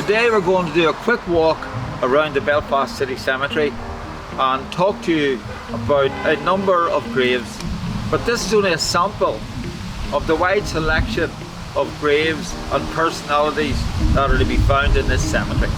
today we're going to do a quick walk around the Belfast City Cemetery and talk to you about a number of graves. But this is only a sample of the wide selection of graves and personalities that are to be found in this cemetery.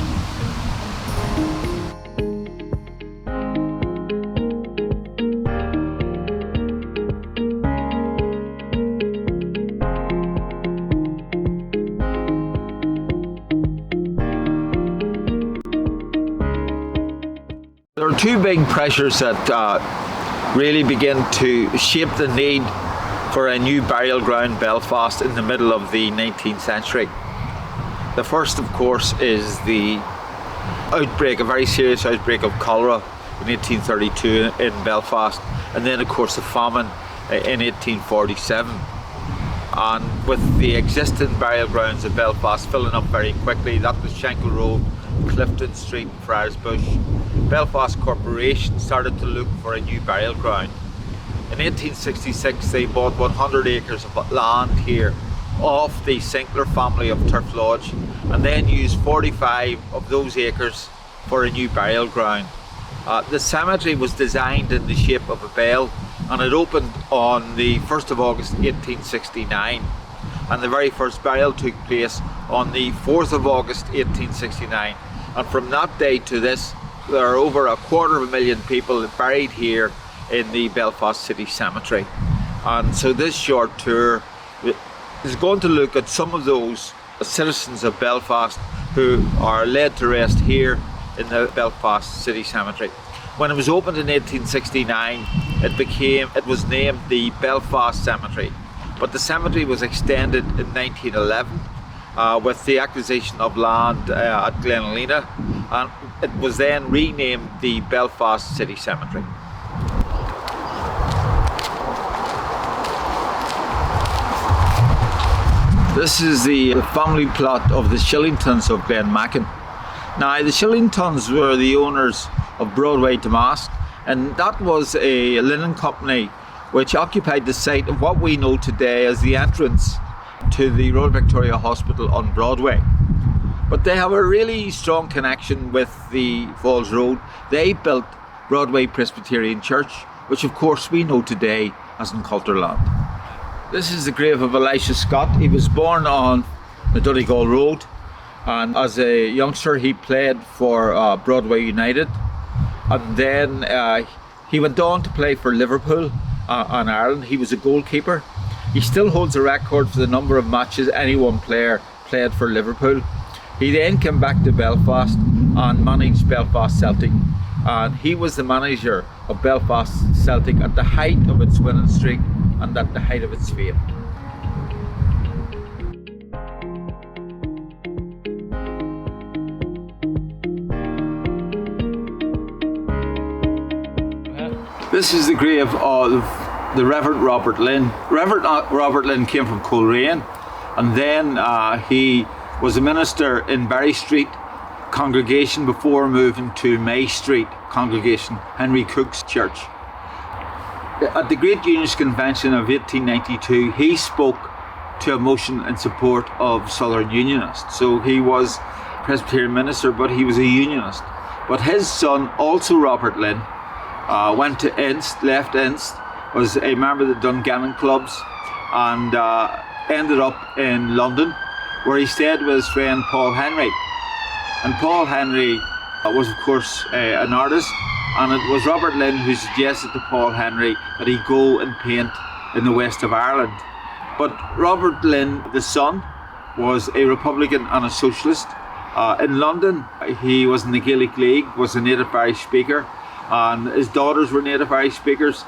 There are two big pressures that really begin to shape the need for a new burial ground Belfast in the middle of the 19th century. The first, of course, is the outbreak, a very serious outbreak of cholera in 1832 in Belfast, and then of course the famine in 1847. And with the existing burial grounds of Belfast filling up very quickly, that was Shankill Road, Clifton Street, Friars Bush, Belfast Corporation started to look for a new burial ground. In 1866 they bought 100 acres of land here off the Sinclair family of Turf Lodge, and then used 45 of those acres for a new burial ground. The cemetery was designed in the shape of a bell, and it opened on the 1st of August 1869, and the very first burial took place on the 4th of August 1869, and from that day to this there are over 250,000 people buried here in the Belfast City Cemetery. And so this short tour is going to look at some of those citizens of Belfast who are laid to rest here in the Belfast City Cemetery. When it was opened in 1869, it was named the Belfast Cemetery, but the cemetery was extended in 1911 with the acquisition of land at Glenalina, and it was then renamed the Belfast City Cemetery. This is the family plot of the Shillingtons of Glenmackin. Now, the Shillingtons were the owners of Broadway Damask, and that was a linen company which occupied the site of what we know today as the entrance to the Royal Victoria Hospital on Broadway. But they have a really strong connection with the Falls Road. They built Broadway Presbyterian Church, which of course we know today as in Culterland. This is the grave of Elisha Scott. He was born on the Donegal Road, and as a youngster he played for Broadway United, and then he went on to play for Liverpool and Ireland. He was a goalkeeper. He still holds a record for the number of matches any one player played for Liverpool. He then came back to Belfast and managed Belfast Celtic, and he was the manager of Belfast Celtic at the height of its winning streak and at the height of its fame. This is the grave of the Reverend Robert Lynn. Reverend Robert Lynn came from Cúlraí, and then he was a minister in Barry Street congregation before moving to May Street congregation, Henry Cook's church. At the Great Unionist Convention of 1892, he spoke to a motion in support of Southern Unionists. So he was Presbyterian minister, but he was a Unionist. But his son, also Robert Lynn, went to Inst, left Inst, was a member of the Dungannon clubs, and ended up in London, where he stayed with his friend Paul Henry. And Paul Henry was of course an artist, and it was Robert Lynn who suggested to Paul Henry that he go and paint in the west of Ireland. But Robert Lynn, the son, was a Republican and a socialist. In London he was in the Gaelic League, was a native Irish speaker, and his daughters were native Irish speakers.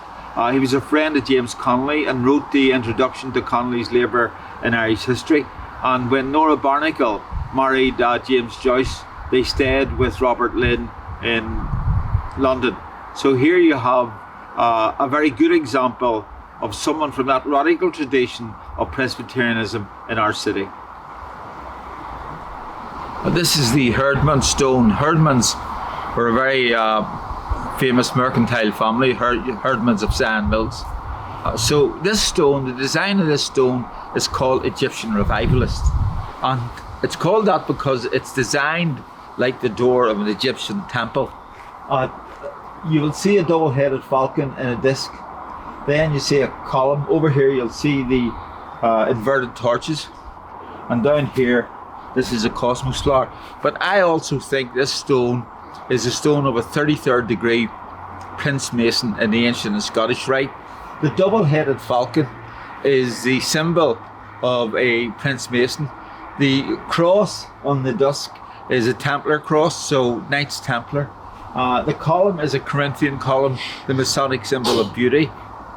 He was a friend of James Connolly and wrote the introduction to Connolly's Labour in Irish history. And when Nora Barnacle married James Joyce, they stayed with Robert Lynn in London. So here you have a very good example of someone from that radical tradition of Presbyterianism in our city. This is the Herdman Stone. Herdmans were a very famous mercantile family, Herdmans of Sand Mills. So this stone, the design of this stone is called Egyptian Revivalist. And It's called that because it's designed like the door of an Egyptian temple. You will see a double-headed falcon in a disc. Then you see a column. Over here you'll see the inverted torches. And down here, this is a cosmos flower. But I also think this stone is a stone of a 33rd degree Prince Mason in the ancient and Scottish Rite. The double-headed falcon is the symbol of a Prince Mason. The cross on the dusk is a Templar cross, so Knights Templar. The column is a Corinthian column, the Masonic symbol of beauty.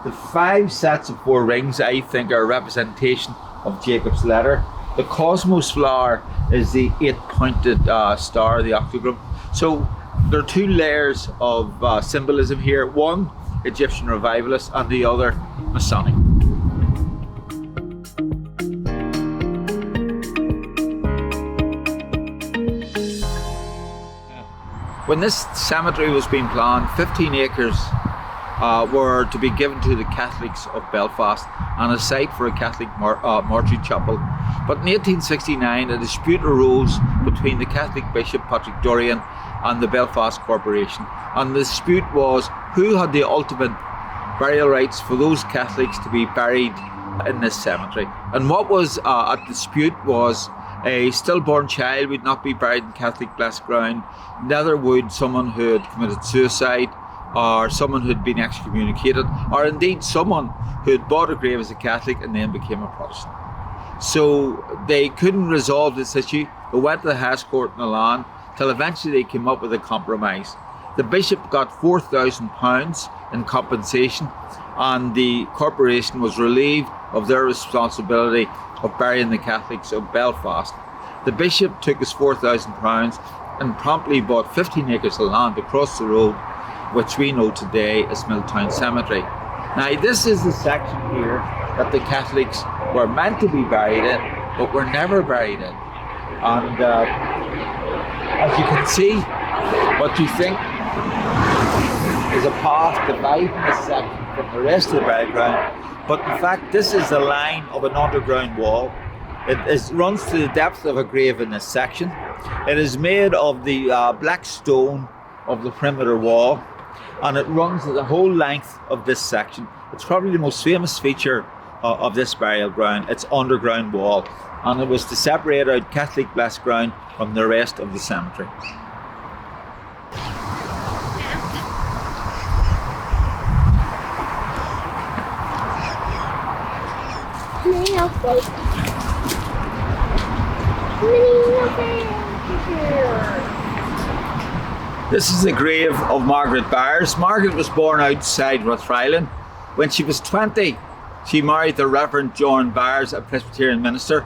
The 5 sets of 4 rings, I think, are a representation of Jacob's ladder. The cosmos flower is the 8-pointed star, the octagram. So there are 2 layers of symbolism here. One, Egyptian revivalist, and the other, Masonic. When this cemetery was being planned, 15 acres were to be given to the Catholics of Belfast and a site for a Catholic mortuary chapel. But in 1869, a dispute arose between the Catholic Bishop Patrick Dorian and the Belfast Corporation. And the dispute was who had the ultimate burial rights for those Catholics to be buried in this cemetery. And what was at dispute was a stillborn child would not be buried in Catholic blessed ground, neither would someone who had committed suicide, or someone who had been excommunicated, or indeed someone who had bought a grave as a Catholic and then became a Protestant. So they couldn't resolve this issue. They went to the highest court in the land till eventually they came up with a compromise. The bishop got £4,000 in compensation, and the corporation was relieved of their responsibility of burying the Catholics of Belfast. The bishop took his £4,000 and promptly bought 15 acres of land across the road, which we know today as Milltown Cemetery. Now, this is the section here that the Catholics were meant to be buried in, but were never buried in. And as you can see, what you think is a path dividing this section from the rest of the burial ground. But in fact, this is the line of an underground wall. It runs to the depth of a grave in this section. It is made of the black stone of the perimeter wall, and it runs the whole length of this section. It's probably the most famous feature of this burial ground, its underground wall, and it was to separate out Catholic blessed ground from the rest of the cemetery. This is the grave of Margaret Byers. Margaret was born outside Reilig. When she was 20, she married the Reverend John Byers, a Presbyterian minister,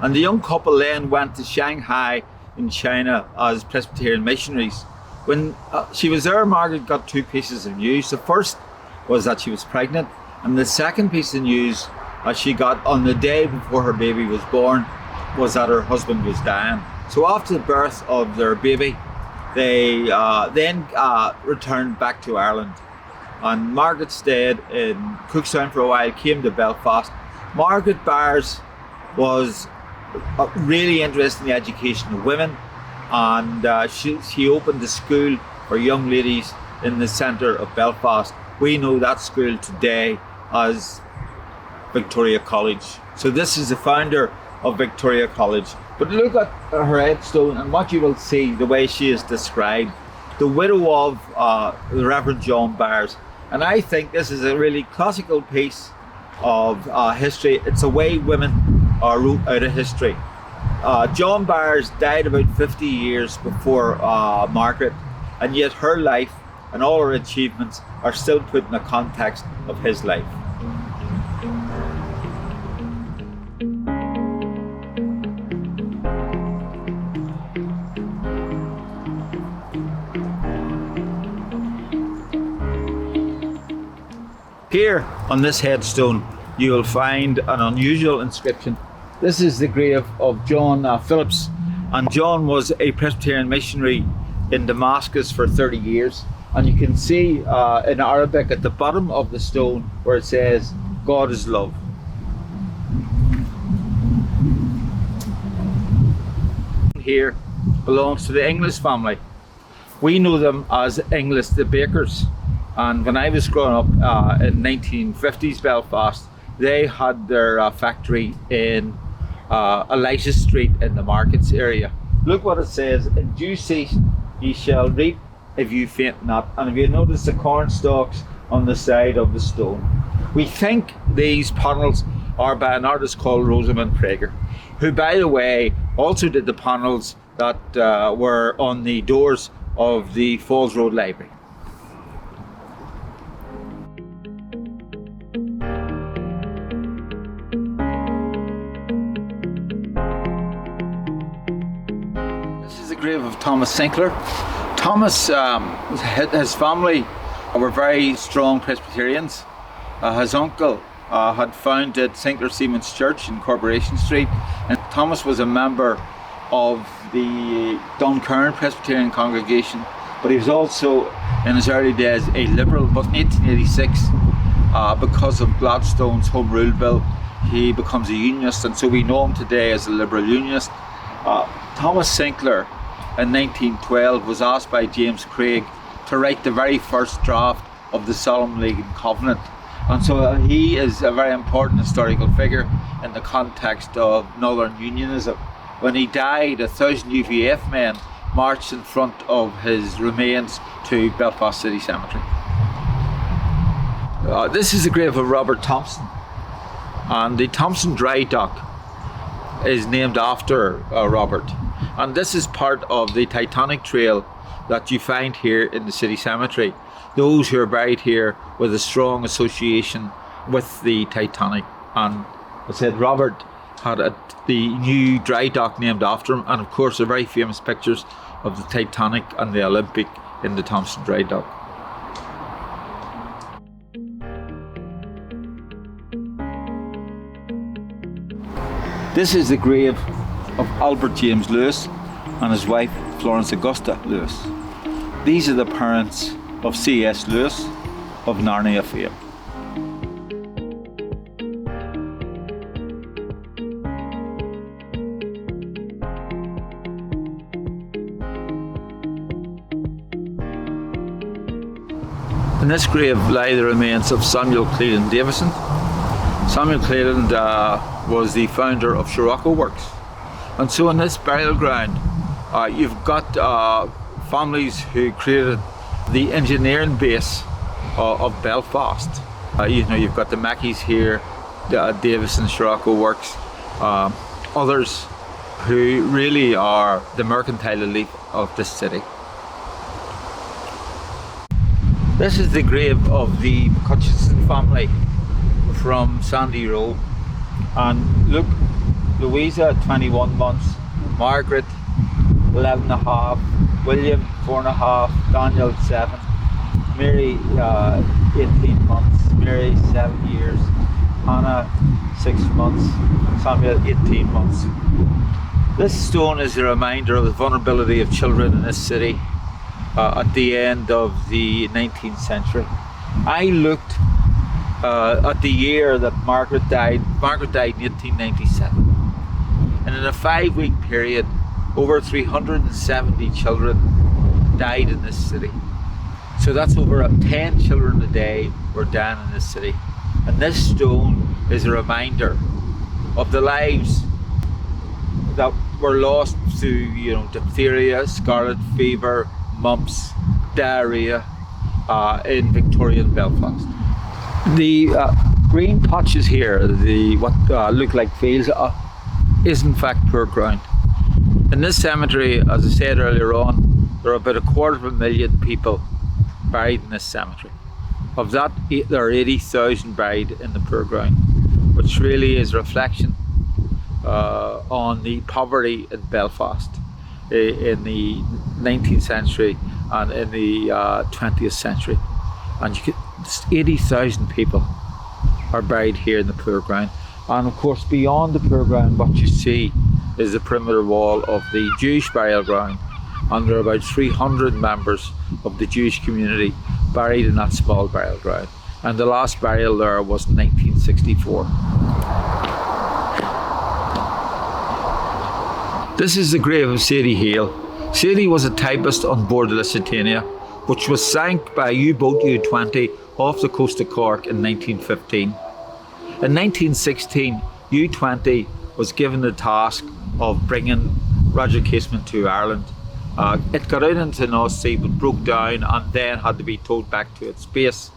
and the young couple then went to Shanghai in China as Presbyterian missionaries. When she was there, Margaret got 2 pieces of news. The first was that she was pregnant, and the second piece of news she got on the day before her baby was born was that her husband was dying. So after the birth of their baby, they then returned back to Ireland. And Margaret stayed in Cookstown for a while, came to Belfast. Margaret Byers was really interested in the education of women, and she opened a school for young ladies in the centre of Belfast. We know that school today as Victoria College. So this is the founder of Victoria College. But look at her headstone and what you will see, the way she is described. The widow of the Reverend John Byers. And I think this is a really classical piece of history. It's a way women are wrote out of history. John Byers died about 50 years before Margaret, and yet her life and all her achievements are still put in the context of his life. Here on this headstone you will find an unusual inscription. This is the grave of John Phillips, and John was a Presbyterian missionary in Damascus for 30 years, and you can see in Arabic at the bottom of the stone where it says God is love. here belongs to the English family. We know them as English the bakers. And when I was growing up in 1950s Belfast, they had their factory in Elijah Street in the markets area. Look what it says: in due season ye shall reap if you faint not. And if you notice the corn stalks on the side of the stone, we think these panels are by an artist called Rosamund Prager, who, by the way, also did the panels that were on the doors of the Falls Road Library. This is the grave of Thomas Sinclair. Thomas, his family were very strong Presbyterians. His uncle had founded Sinclair Seamen's Church in Corporation Street, and Thomas was a member of the Dunkern Presbyterian congregation, but he was also in his early days a liberal. But in 1886, because of Gladstone's Home Rule Bill, he becomes a unionist, and so we know him today as a liberal unionist. Thomas Sinclair in 1912 was asked by James Craig to write the very first draft of the Solemn League and Covenant, and so he is a very important historical figure in the context of Northern Unionism. When he died, 1,000 UVF men marched in front of his remains to Belfast City Cemetery. This is the grave of Robert Thompson, and the Thompson Dry Dock is named after Robert. And this is part of the Titanic trail that you find here in the city cemetery. Those who are buried here with a strong association with the Titanic. And I said Robert had the new dry dock named after him, and of course the very famous pictures of the Titanic and the Olympic in the Thompson Dry Dock. This is the grave of Albert James Lewis and his wife Florence Augusta Lewis. These are the parents of C.S. Lewis of Narnia fame. In this grave lie the remains of Samuel Cleland Davison. Samuel Cleland was the founder of Scirocco Works. And so in this burial ground, you've got families who created the engineering base of Belfast. You've got the Mackeys here, Davison, Scirocco Works, others who really are the mercantile elite of this city. This is the grave of the Hutchinson family from Sandy Row. And look, Louisa, 21 months, Margaret, 11 and a half, William, 4 and a half, Daniel, 7, Mary, 18 months, Mary, 7 years, Hannah, 6 months, Samuel, 18 months. This stone is a reminder of the vulnerability of children in this city at the end of the 19th century. I looked at the year that Margaret died. Margaret died in 1897. And in a 5-week period, over 370 children died in this city. So that's over 10 children a day were dying in this city. And this stone is a reminder of the lives that were lost through, diphtheria, scarlet fever, mumps, diarrhea in Victorian Belfast. The green patches here, what look like fields, is in fact poor ground. In this cemetery, as I said earlier on, there are about 250,000 people buried in this cemetery. Of that, there are 80,000 buried in the poor ground, which really is a reflection on the poverty in Belfast in the 19th century and in the 20th century. And 80,000 people are buried here in the poor ground. And of course, beyond the poor ground, what you see is the perimeter wall of the Jewish burial ground, and there are about 300 members of the Jewish community buried in that small burial ground. And the last burial there was in 1964. This is the grave of Sadie Hale. Sadie was a typist on board the Lusitania, which was sank by a U-boat U-20 off the coast of Cork in 1915. In 1916, U-20 was given the task of bringing Roger Casement to Ireland. It got out into the North Sea but broke down and then had to be towed back to its base.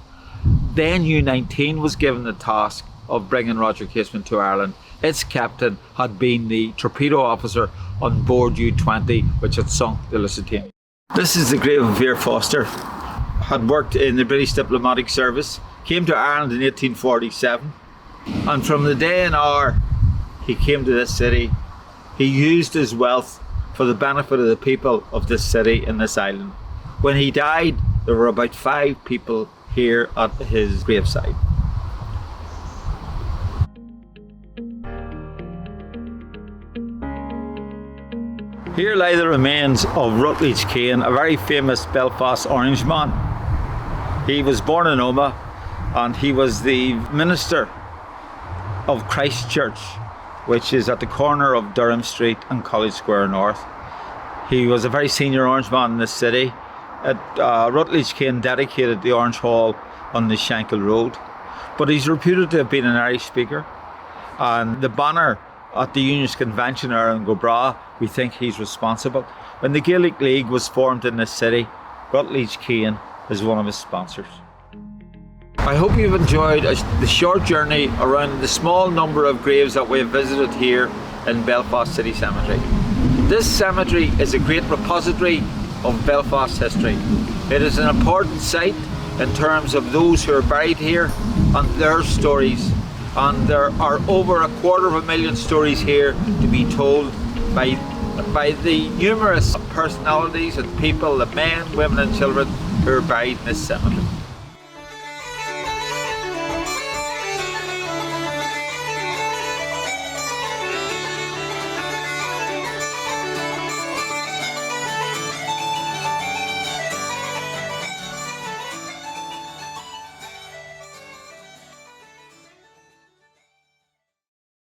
Then U-19 was given the task of bringing Roger Casement to Ireland. Its captain had been the torpedo officer on board U-20, which had sunk the Lusitania. This is the grave of Bhéal Feirste. Had worked in the British diplomatic service, came to Ireland in 1847, and from the day and hour he came to this city, he used his wealth for the benefit of the people of this city and this island. When he died, there were about 5 people here at his graveside. Here lie the remains of Rutledge Cane, a very famous Belfast Orangeman. He was born in Omagh and he was the minister of Christ Church, which is at the corner of Durham Street and College Square North. He was a very senior Orangeman in this city. Rutledge Cane dedicated the Orange Hall on the Shankill Road, but he's reputed to have been an Irish speaker, and the banner at the Unionist Convention in Gobra, we think he's responsible. When the Gaelic League was formed in this city, Rutledge Cane is one of his sponsors. I hope you've enjoyed the short journey around the small number of graves that we have visited here in Belfast City Cemetery. This cemetery is a great repository of Belfast history. It is an important site in terms of those who are buried here and their stories. And there are over 250,000 stories here to be told by the numerous personalities and people, the men, women and children who are buried in this cemetery.